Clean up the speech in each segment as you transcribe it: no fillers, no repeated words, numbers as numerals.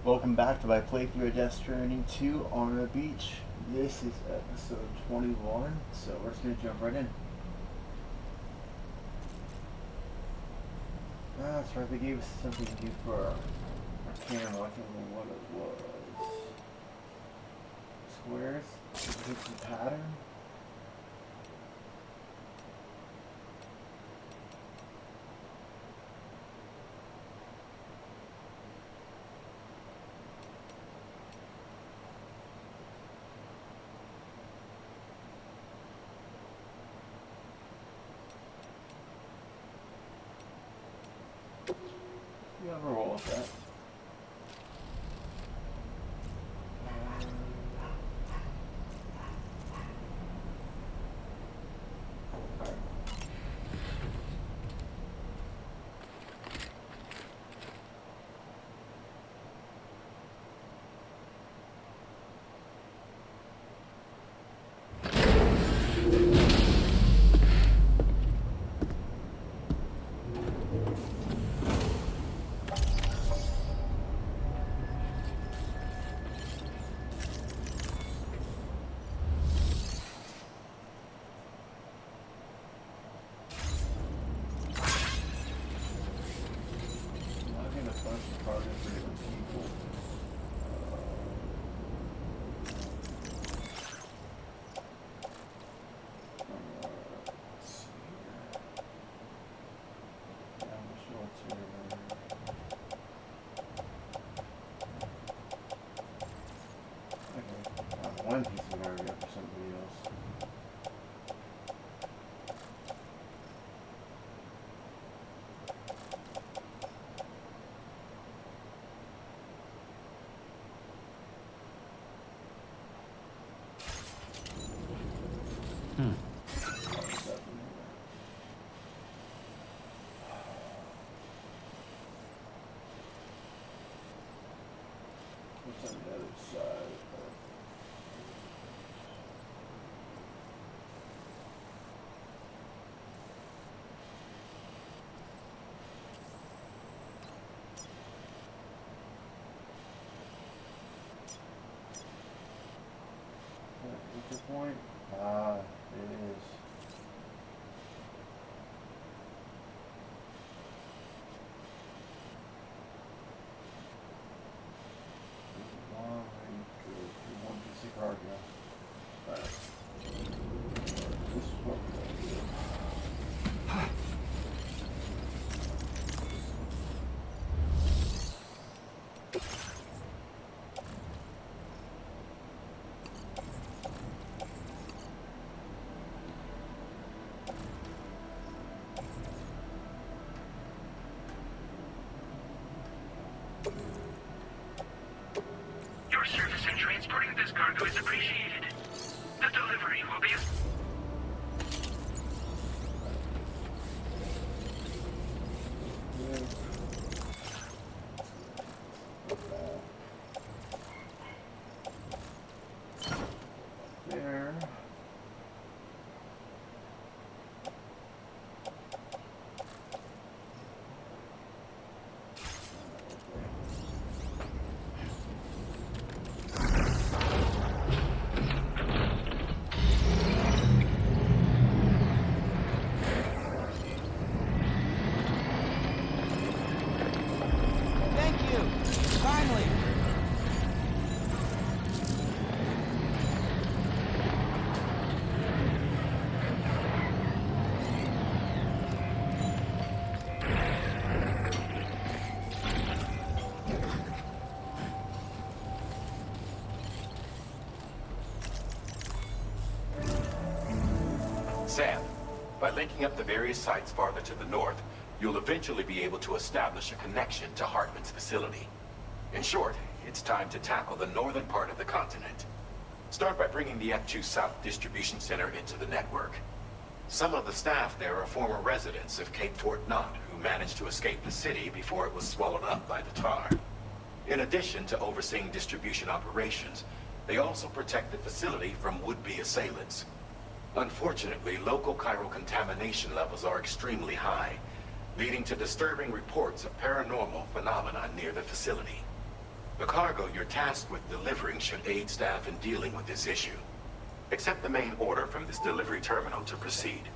Welcome back to my playthrough of Death Stranding 2 on the beach. This is episode 21, so we're just going to jump right in. That's right, they gave us something to do for our camera. I can't remember what it was. Squares? It's a pattern? Yeah, we'll roll with that. One piece of area for somebody else. What's on the other side? Point? Ah, it is. One piece of cargo. Right. This is what we're going to do. Is appreciated. The delivery will be there. Sam, by linking up the various sites farther to the north, you'll eventually be able to establish a connection to Hartman's facility. In short, it's time to tackle the northern part of the continent. Start by bringing the F2 South Distribution Center into the network. Some of the staff there are former residents of Cape Fort Knott who managed to escape the city before it was swallowed up by the tar. In addition to overseeing distribution operations, they also protect the facility from would-be assailants. Unfortunately, local chiral contamination levels are extremely high, leading to disturbing reports of paranormal phenomena near the facility. The cargo you're tasked with delivering should aid staff in dealing with this issue. Accept the main order from this delivery terminal to proceed.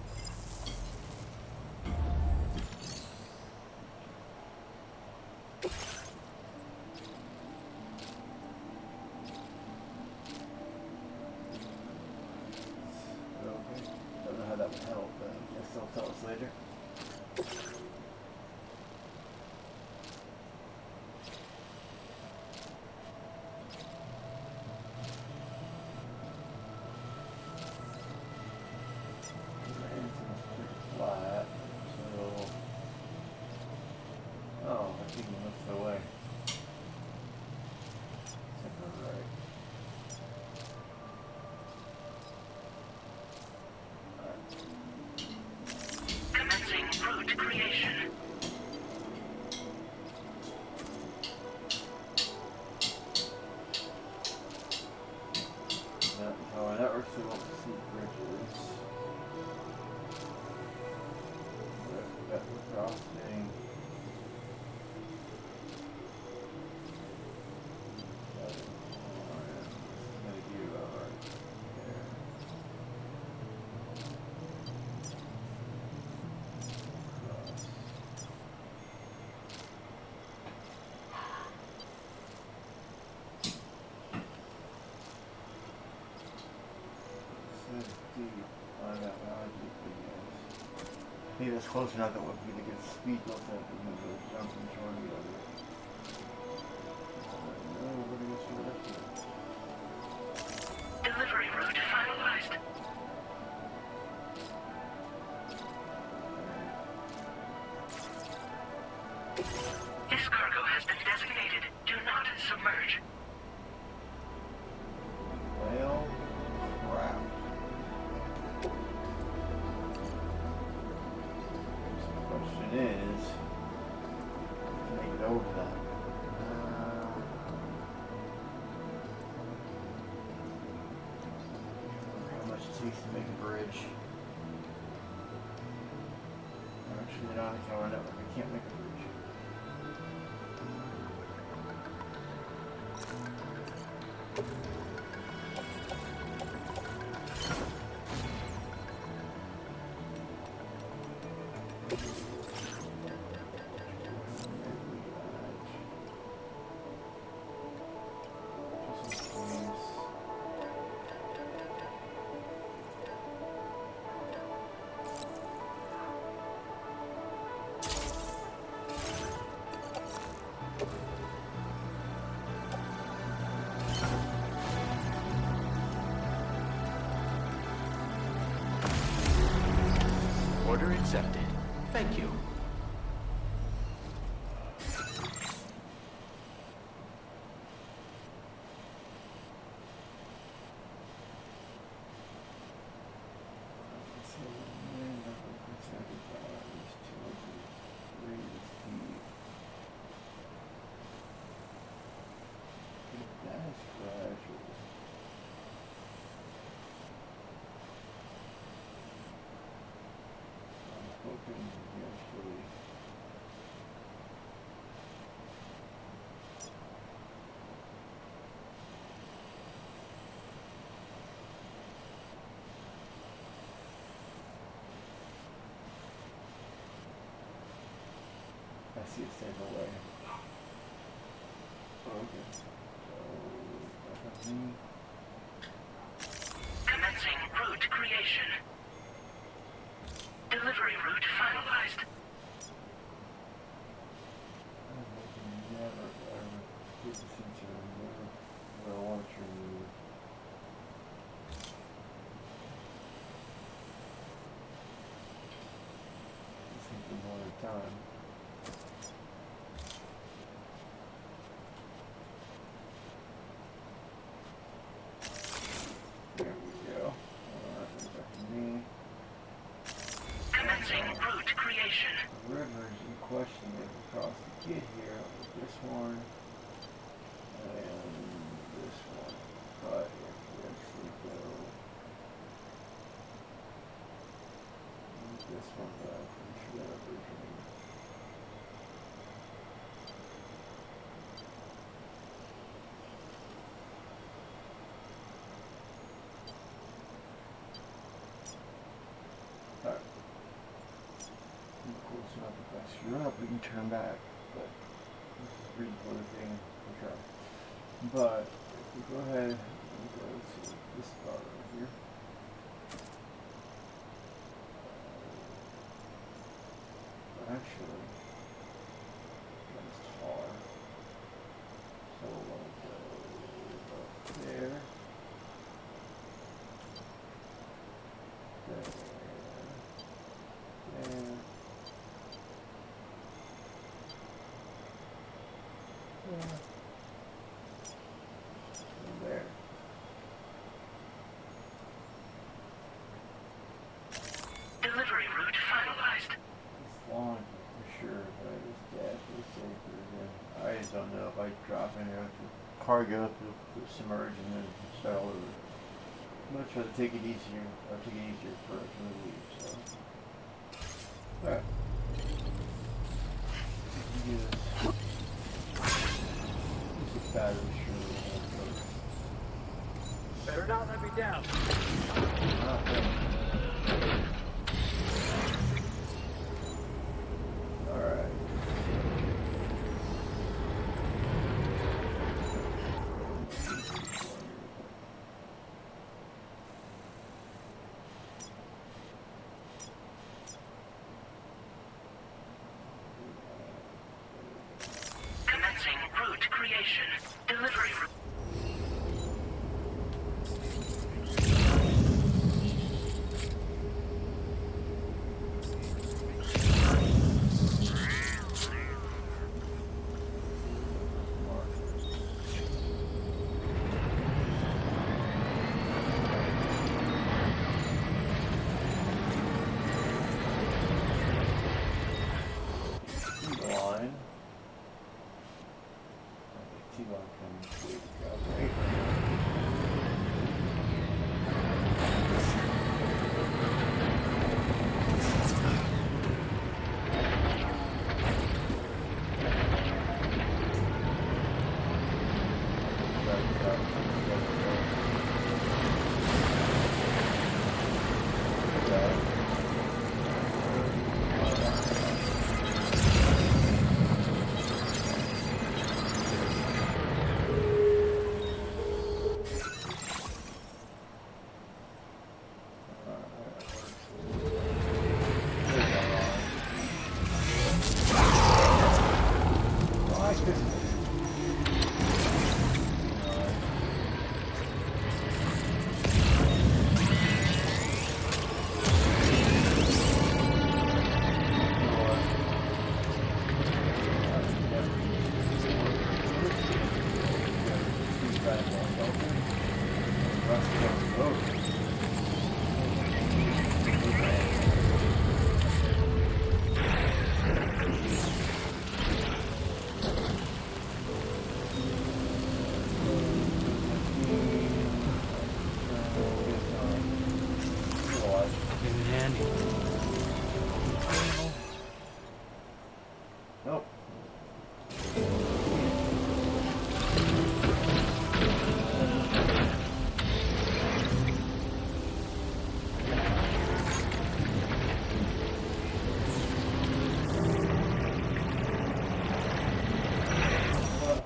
I think that's close enough that would be to get speed built up and then go jump and join the other. No, we're gonna go straight up here. Delivery route finalized. This cargo has been designated Do Not Submerge. Well, crap. Question is, can I get over that? How much it takes to make a bridge? Actually, not on the camera network. I can't make a bridge. Order accepted. Thank you. I see it staying away. Oh, okay. So, that's me. Commencing route creation. Delivery route finalized. I never ever get the sense of where I want to remove. This is another time. There we go. Me. Commencing route creation. The rivers in question is across to get here. This one and this one. But if we actually go this one back, we should have a bridge. screw up, we can turn back. But read the thing. Okay. But if we go ahead and go to this bar right here. Actually, that's tar. So we'll go up there. There. There. Yeah. And there. Delivery route finalized. It's long for sure, but it's definitely safer than I just don't know if I drop in there with the cargo to submerge and then start all over. I'm gonna try to take it easier. I'll take it easier first when we leave, so. Alright. Do this. This is battery surely. Better not let me down. Not bad. Alright. Commencing route creation. Delivery route. Line. T-line coming straight across right. Nope.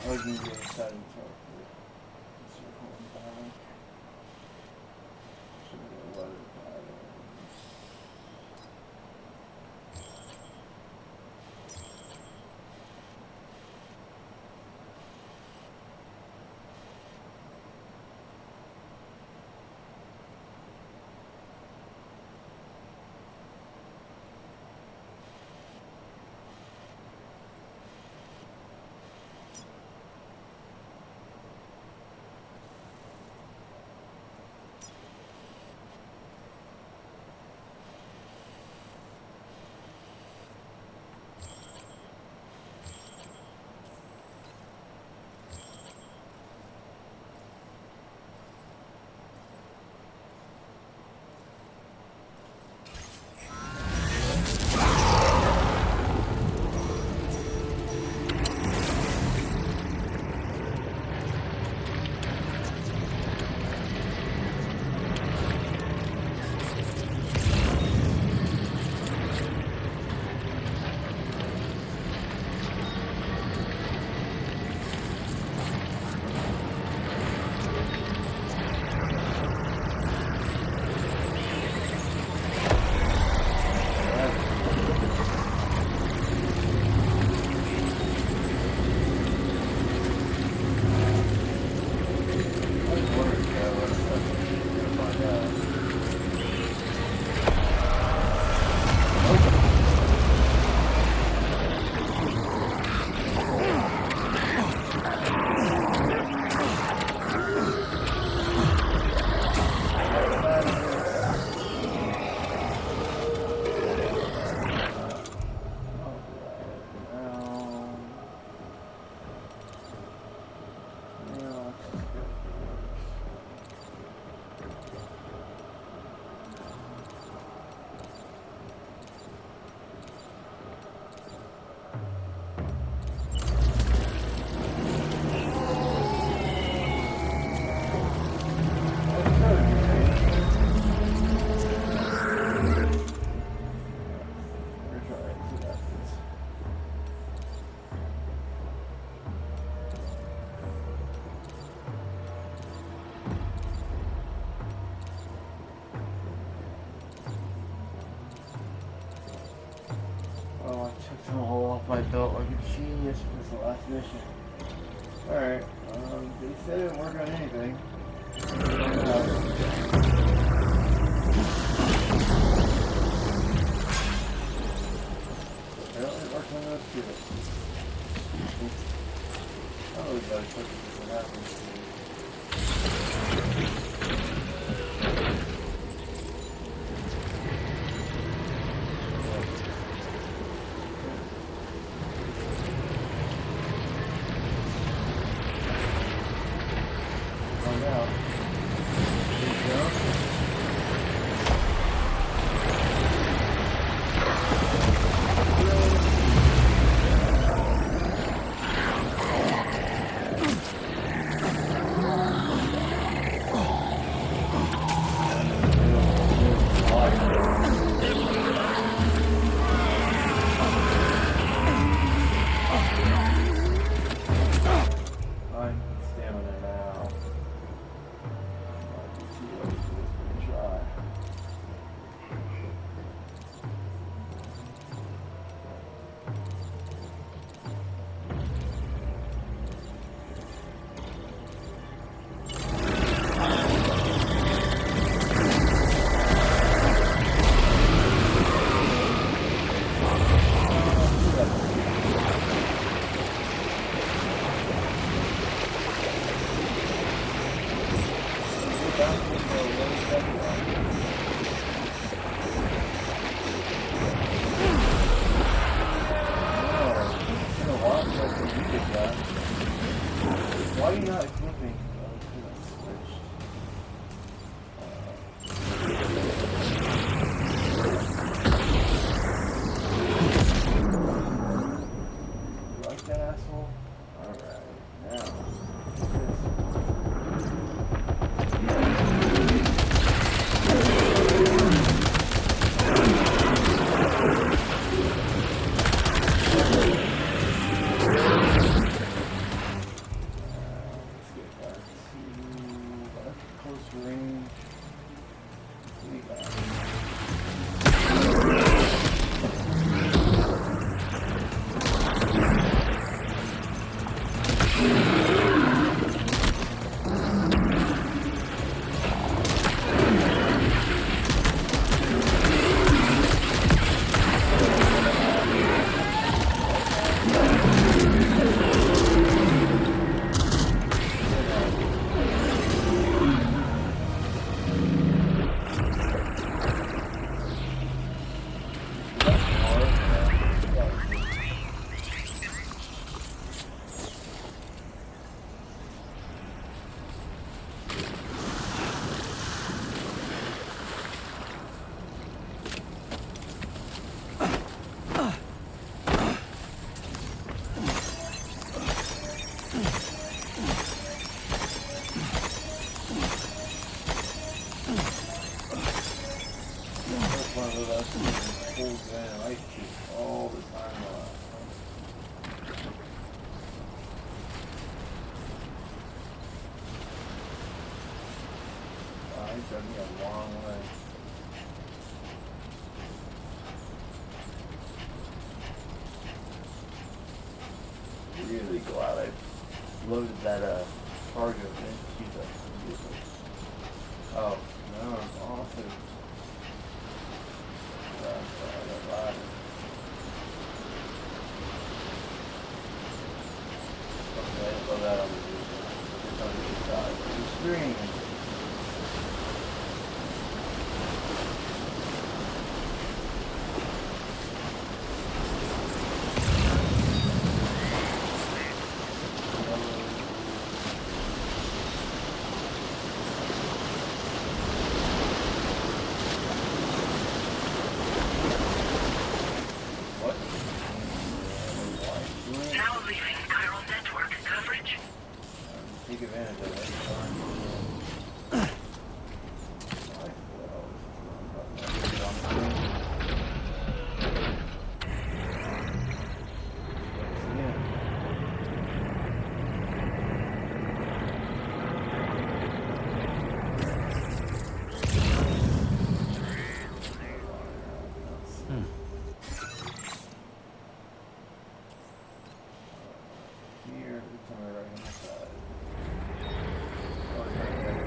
Hugging the other side of the truck. Circle and back. Some of the weather patterns. felt like a genius with this last mission. Alright, they said it didn't work on anything. Apparently it worked on those too. Oh, we gotta check what happens. Really glad I loaded that cargo into the vehicle. Oh, no, awesome. That ladder. Okay, I love that on the vehicle. It's on the side. The screen. It's on the right hand side. Oh, it's right there.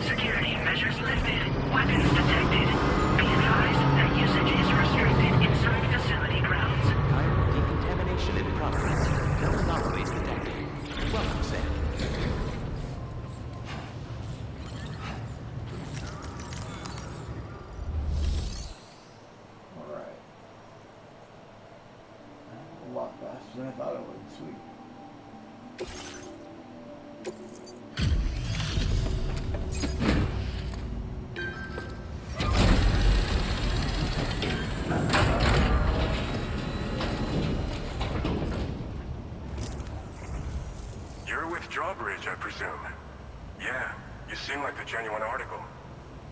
Security measures lifted. Weapons detected. Be advised that usage is restricted inside facility grounds. Higher decontamination in progress. No anomalies detected. Welcome, Sam. Alright. A lot faster than I thought it would. Sweet. Drawbridge, I presume. Yeah, you seem like the genuine article.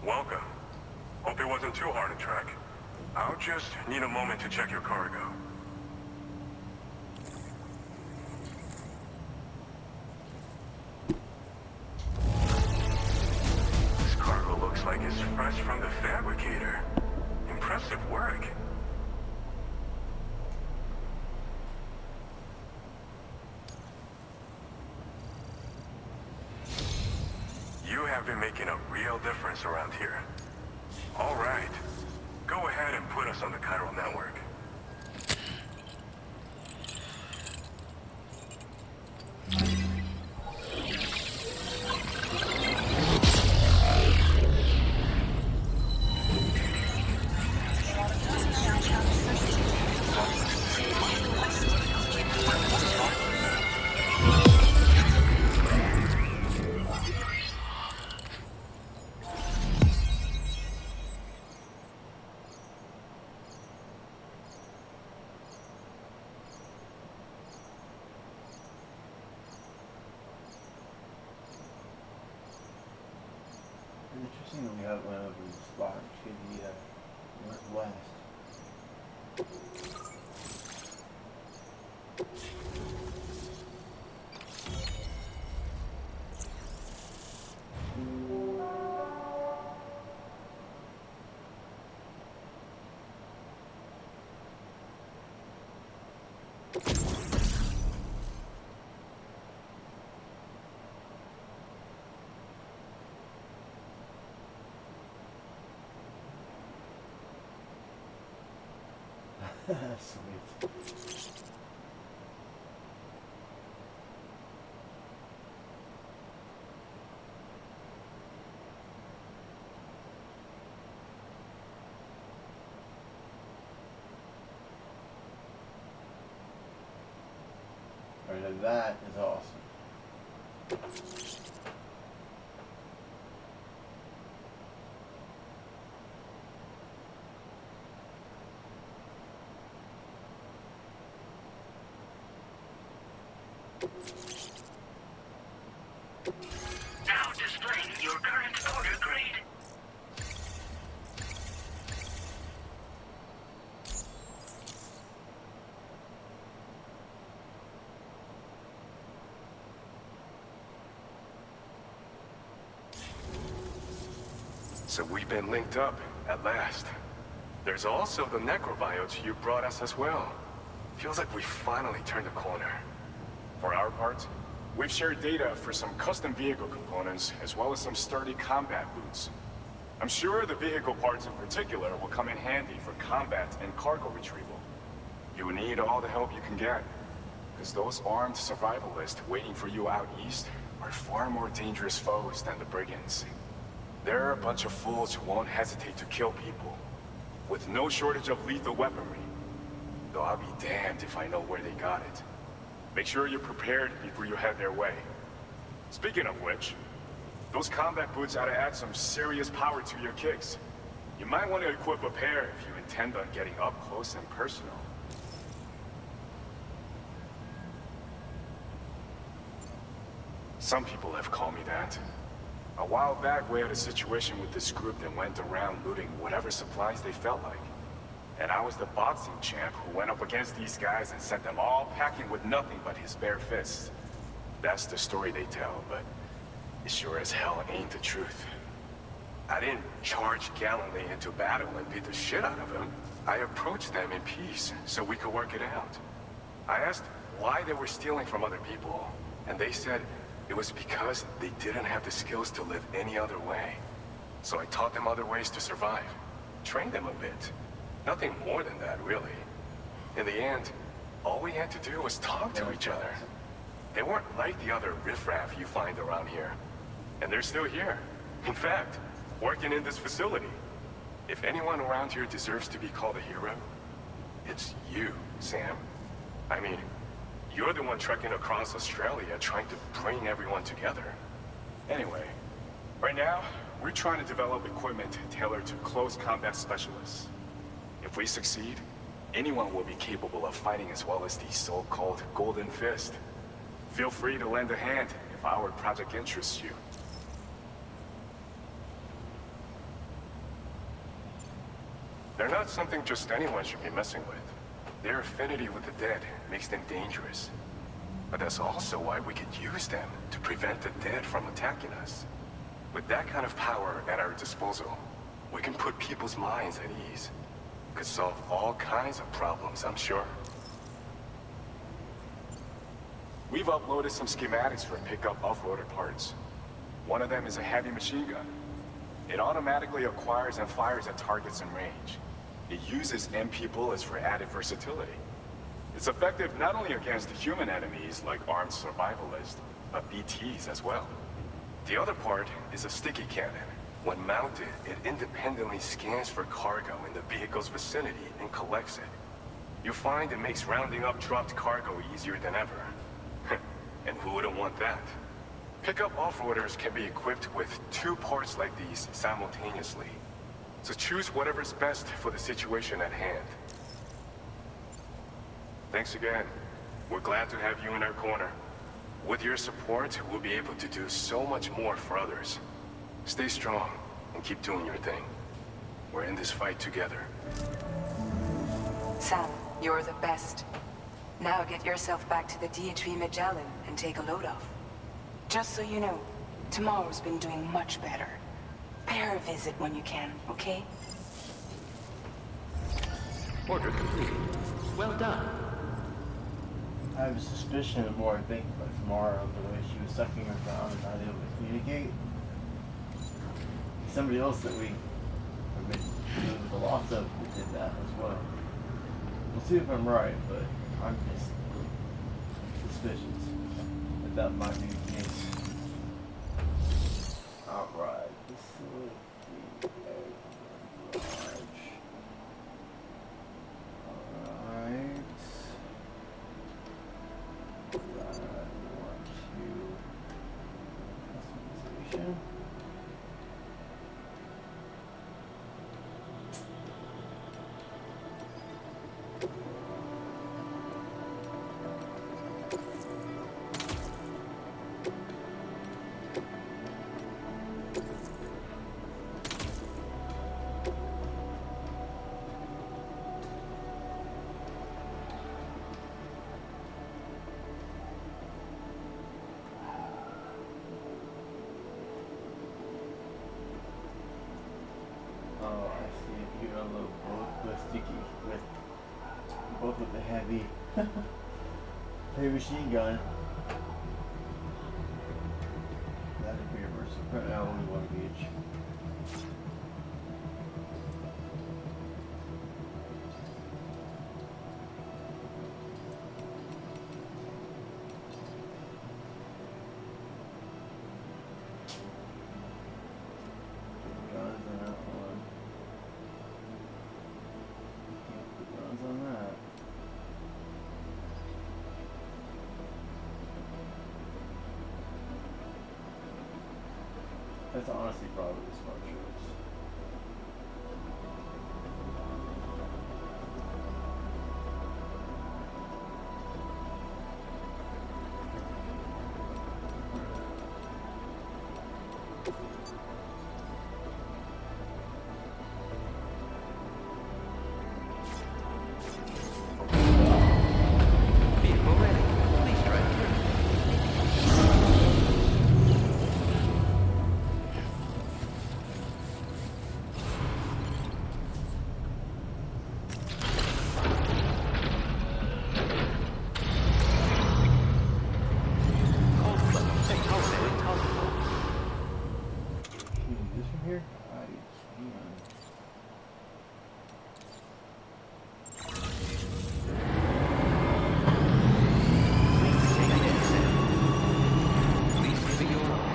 Welcome. Hope it wasn't too hard to track. I'll just need a moment to check your cargo. This cargo looks like it's fresh from the fabricator. Impressive work. You have been making a real difference around here. All right. Go ahead and put us on the chiral network. Sweet. Alright, now that is awesome. Now displaying your current order grade. So we've been linked up, at last. There's also the Necrobiotes you brought us as well. Feels like we finally turned a corner. For our part, we've shared data for some custom vehicle components, as well as some sturdy combat boots. I'm sure the vehicle parts in particular will come in handy for combat and cargo retrieval. You will need all the help you can get, because those armed survivalists waiting for you out east are far more dangerous foes than the brigands. They're a bunch of fools who won't hesitate to kill people, with no shortage of lethal weaponry. Though I'll be damned if I know where they got it. Make sure you're prepared before you head their way. Speaking of which, those combat boots ought to add some serious power to your kicks. You might want to equip a pair if you intend on getting up close and personal. Some people have called me that. A while back, we had a situation with this group that went around looting whatever supplies they felt like. And I was the boxing champ who went up against these guys and sent them all packing with nothing but his bare fists. That's the story they tell, but it sure as hell ain't the truth. I didn't charge gallantly into battle and beat the shit out of them. I approached them in peace so we could work it out. I asked why they were stealing from other people, and they said it was because they didn't have the skills to live any other way. So I taught them other ways to survive, trained them a bit. Nothing more than that, really. In the end, all we had to do was talk to each other. They weren't like the other riffraff you find around here. And they're still here. In fact, working in this facility. If anyone around here deserves to be called a hero, it's you, Sam. I mean, you're the one trekking across Australia trying to bring everyone together. Anyway, right now, we're trying to develop equipment tailored to close combat specialists. If we succeed, anyone will be capable of fighting as well as the so-called Golden Fist. Feel free to lend a hand if our project interests you. They're not something just anyone should be messing with. Their affinity with the dead makes them dangerous. But that's also why we could use them to prevent the dead from attacking us. With that kind of power at our disposal, we can put people's minds at ease. Could solve all kinds of problems, I'm sure. We've uploaded some schematics for pickup off-roader parts. One of them is a heavy machine gun. It automatically acquires and fires at targets in range. It uses MP bullets for added versatility. It's effective not only against human enemies like armed survivalists, but BTs as well. The other part is a sticky cannon. When mounted, it independently scans for cargo in the vehicle's vicinity and collects it. You'll find it makes rounding up dropped cargo easier than ever. And who wouldn't want that? Pickup off-roaders can be equipped with 2 parts like these simultaneously. So choose whatever's best for the situation at hand. Thanks again. We're glad to have you in our corner. With your support, we'll be able to do so much more for others. Stay strong and keep doing your thing. We're in this fight together. Sam, you're the best. Now get yourself back to the DHV Magellan and take a load off. Just so you know, tomorrow's been doing much better. Pay her a visit when you can, okay? Order complete. Well done. I have a suspicion of more, I think, by tomorrow, the way she was sucking her thumb and not able to communicate. Somebody else that we have been doing the loss of did that as well. We'll see if I'm right, but I'm just suspicious about my new case. Alright, facility garage. Alright. Customization. Both with the heavy machine gun. That'd be reversible. Right now, only one of each. Guns on that one. Can't put guns on that. That's honestly probably the smart choice. Vehicle ready. Please drive through. Here? Please give it your all.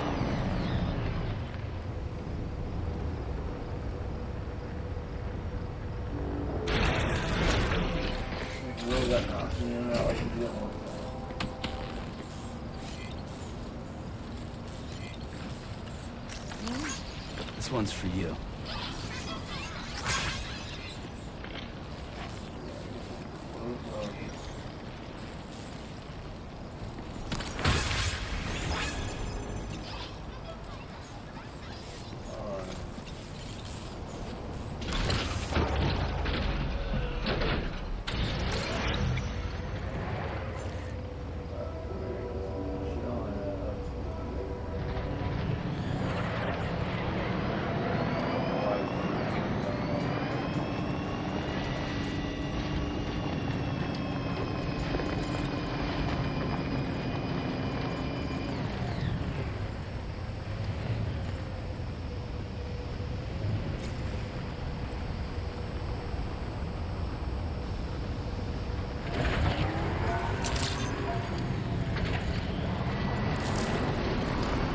Roll that option in and out like you do it one time. This one's for you.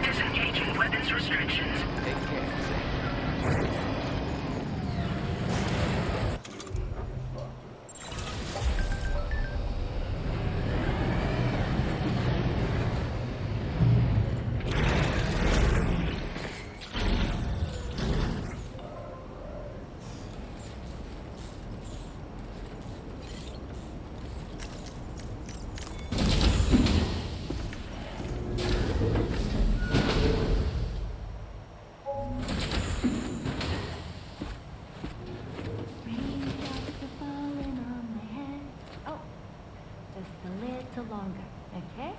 Disengaging weapons restrictions. Take care, Sam. Raindrops are falling on my head. Oh, just a little longer, okay?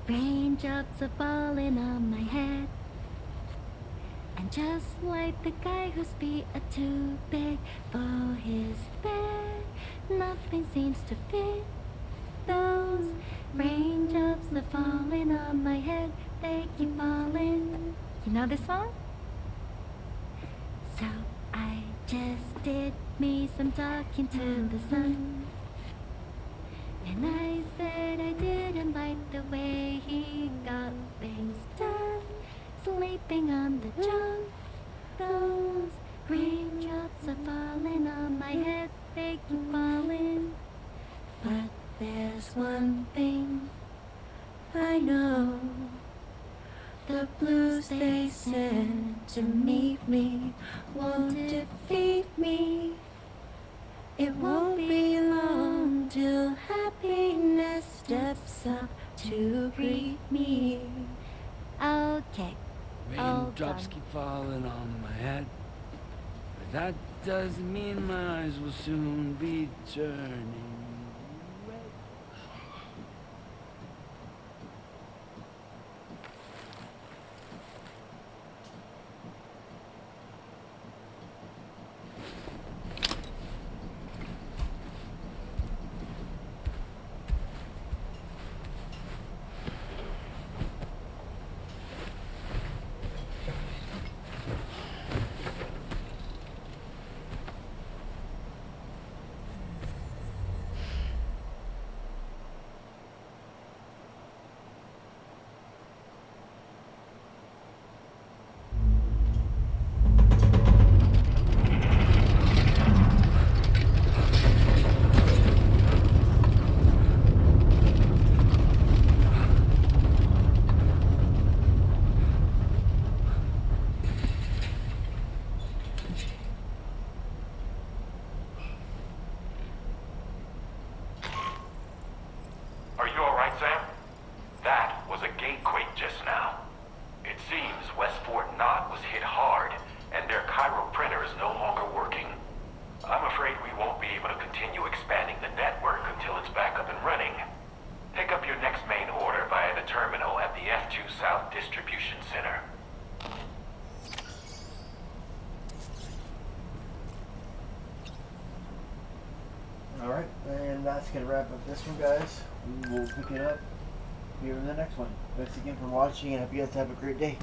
Raindrops are falling on my head. And just like the guy whose feet are too big for his bed, nothing seems to fit. Those raindrops are falling on my head, they keep falling. You know this song? So I just did me some talking to the sun. And I said I didn't like the way he got things done. Sleeping on the junk. Those raindrops are falling on my head, they keep falling. But there's one thing I know. The blues they sent to meet me won't defeat me. It won't be long till happiness steps up to greet me. Okay. Raindrops keep falling on my head, but that doesn't mean my eyes will soon be turning red. Alright, and that's going to wrap up this one, guys. We will pick it up here in the next one. Thanks again for watching, and I hope you guys have a great day.